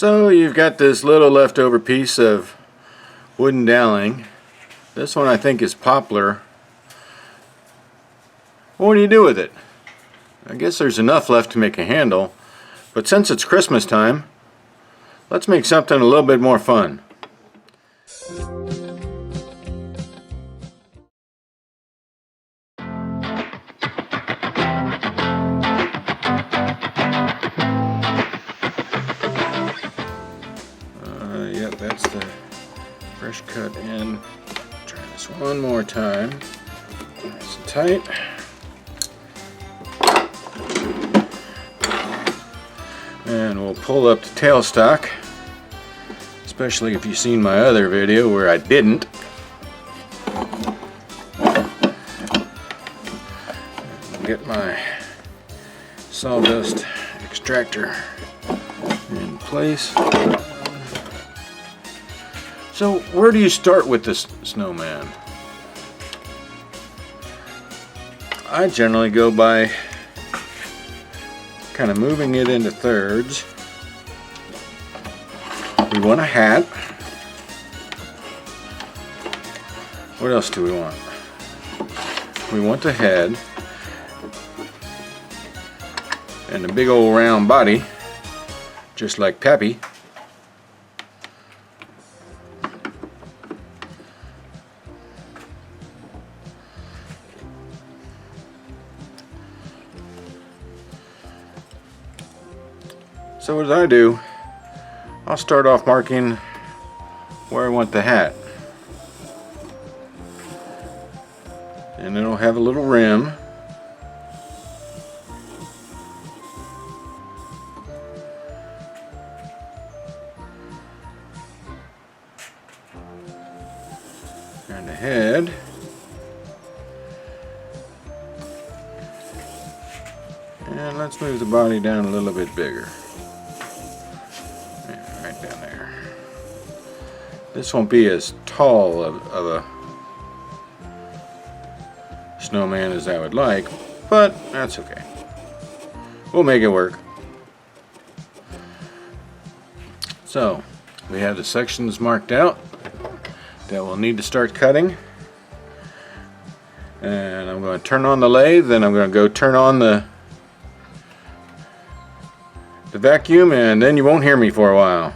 So you've got this little leftover piece of wooden doweling. This one I think is poplar. What do you do with it? I guess there's enough left to make a handle, but since it's Christmas time, let's make something a little bit more fun. Yep, that's the fresh cut end. Try this one more time. Nice and tight. And we'll pull up the tailstock, especially if you've seen my other video where I didn't. I'll get my sawdust extractor in place. So where do you start with this snowman? I generally go by kind of moving it into thirds. We want a hat. What else do we want? We want the head and a big old round body, just like Pappy. So what I do, I'll start off marking where I want the hat. And it'll have a little rim. And the head. And let's move the body down a little bit bigger. Right down there. This won't be as tall of a snowman as I would like, but that's okay. We'll make it work. So, we have the sections marked out that we'll need to start cutting. And I'm going to turn on the lathe, then I'm going to go turn on the vacuum, and then you won't hear me for a while.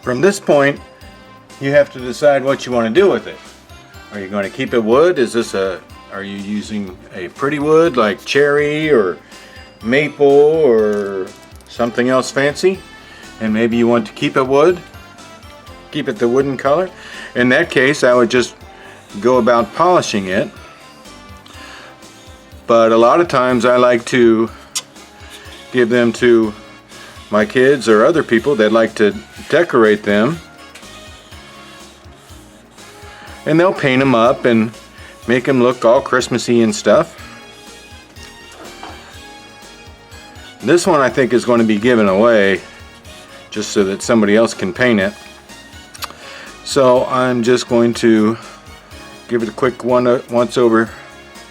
From this point, you have to decide what you want to do with it. Are you going to keep it wood? Are you using a pretty wood like cherry or maple or something else fancy? And maybe you want to keep it wood? Keep it the wooden color? In that case, I would just go about polishing it. But a lot of times I like to give them to my kids or other people that like to decorate them. And they'll paint them up and make them look all Christmassy and stuff. This one I think is going to be given away just so that somebody else can paint it. So I'm just going to give it a quick once over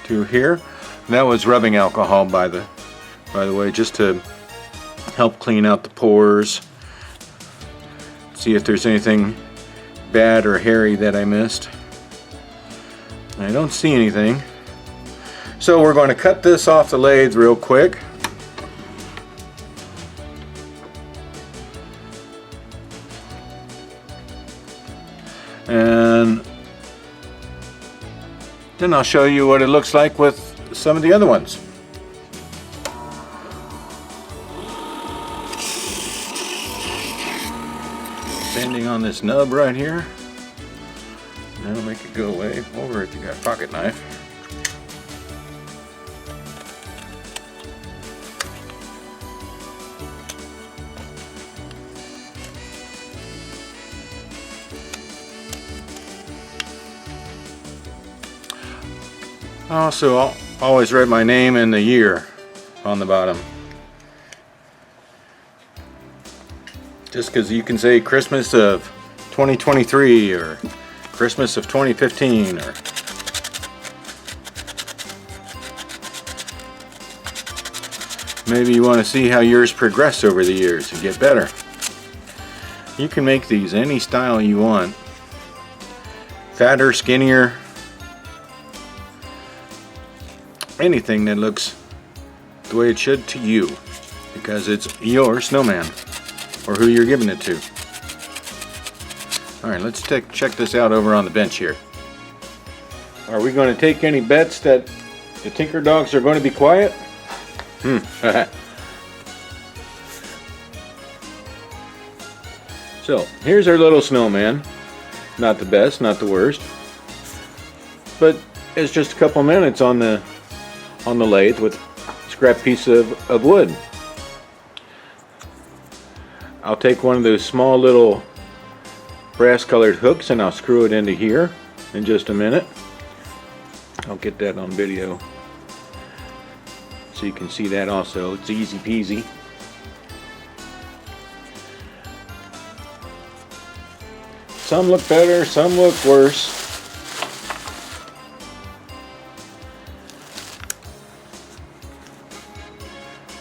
to here. And that was rubbing alcohol, by the way, just to help clean out the pores. See if there's anything bad or hairy that I missed. I don't see anything. So we're going to cut this off the lathe real quick. And then I'll show you what it looks like with some of the other ones. Bending on this nub right here. That'll make it go away. Over if you got a pocket knife. Also, I'll always write my name and the year on the bottom. Just because you can say Christmas of 2023 or Christmas of 2015 or maybe you want to see how yours progress over the years and get better. You can make these any style you want. Fatter, skinnier, anything that looks the way it should to you, because it's your snowman or who you're giving it to. Alright, let's check this out over on the bench here. Are we going to take any bets that the Tinker Dogs are going to be quiet? So, here's our little snowman. Not the best, not the worst. But it's just a couple minutes on the lathe with a scrap piece of wood. I'll take one of those small little brass colored hooks and I'll screw it into here in just a minute. I'll get that on video so you can see that also. It's easy peasy. Some look better, some look worse.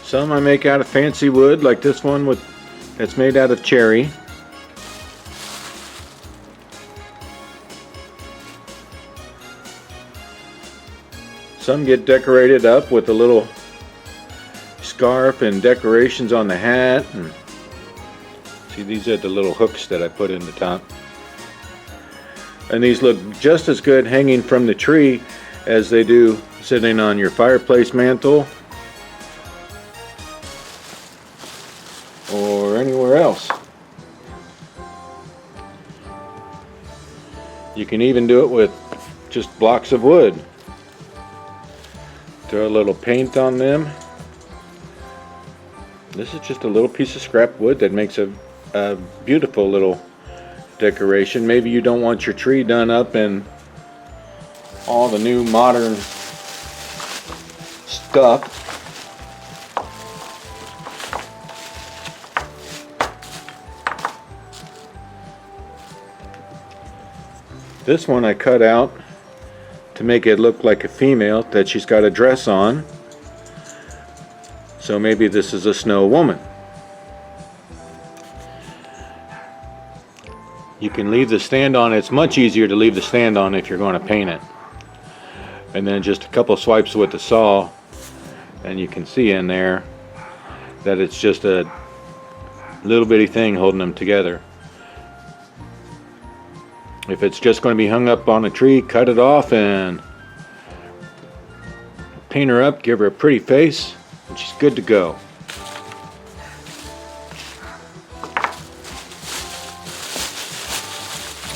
Some I make out of fancy wood, like this one that's made out of cherry. Some get decorated up with a little scarf and decorations on the hat. And see, these are the little hooks that I put in the top. And these look just as good hanging from the tree as they do sitting on your fireplace mantle or anywhere else. You can even do it with just blocks of wood. Throw a little paint on them. This is just a little piece of scrap wood that makes a beautiful little decoration. Maybe you don't want your tree done up in all the new modern stuff. This one I cut out to make it look like a female, that she's got a dress on. So maybe this is a snow woman. You can leave the stand on. It's much easier to leave the stand on if you're going to paint it. And then just a couple swipes with the saw and you can see in there that it's just a little bitty thing holding them together. If it's just going to be hung up on a tree, cut it off and paint her up, give her a pretty face, and she's good to go.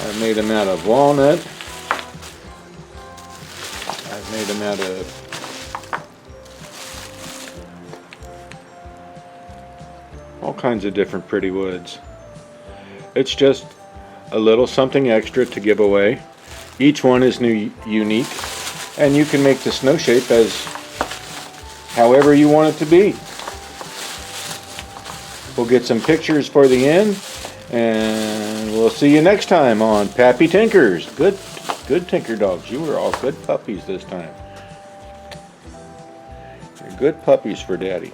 I made them out of walnut. I've made them out of all kinds of different pretty woods. It's just a little something extra to give away. Each one is unique, and you can make the snow shape as however you want it to be. We'll get some pictures for the end, and we'll see you next time on Pappy Tinkers. Good tinker dogs. You were all good puppies this time. You're good puppies for Daddy.